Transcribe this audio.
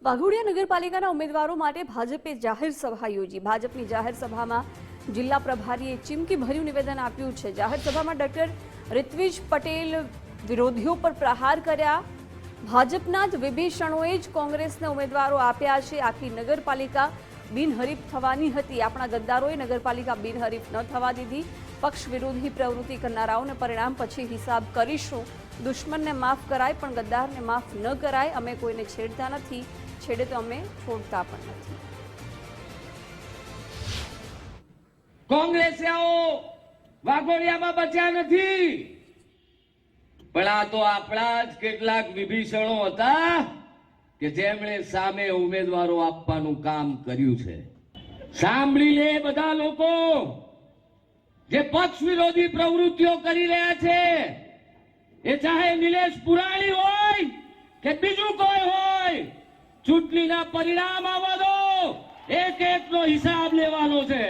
વાઘોડિયા નગરપાલિકાના ઉમેદવારો માટે ભાજપે જાહેર સભા યોજી। ભાજપની જાહેર સભામાં જિલ્લા પ્રભારીએ ચીમકી ભર્યું નિવેદન આપ્યું છે। જાહેર સભામાં ડોક્ટર ઋત્વિજ પટેલ વિરોધીઓ પર પ્રહાર કર્યા। ભાજપના જ વિભીષણોએ જ કોંગ્રેસને ઉમેદવારો આપ્યા છે। આખી નગરપાલિકા બિનહરીફ થવાની હતી। આપણા ગદ્દારોએ નગરપાલિકા બિનહરીફ ન થવા દીધી। પક્ષ વિરોધી પ્રવૃત્તિ કરનારાઓને પરિણામ પછી હિસાબ કરીશું। દુશ્મનને માફ કરાય પણ ગદ્દારને માફ ન કરાય। અમે કોઈને છેડતા નથી, છેડે તો અમે છોડતા પણ નથી। કોંગ્રેસીઓ વાઘોડિયામાં બચ્યા નથી, પણ આ તો આપણા જ કેટલાક વિભીષણો હતા કે જેમણે સામે ઉમેદવારો આપવાનું કામ કર્યું છે। સાંભળી લે બધા લોકો જે પક્ષ વિરોધી પ્રવૃત્તિઓ કરી રહ્યા છે, એ ચાહે નિલેશ પુરાણી હોય કે બીજું કોઈ હોય, ચૂંટણીના પરિણામ આવવા દો, એક એકનો હિસાબ લેવાનો છે।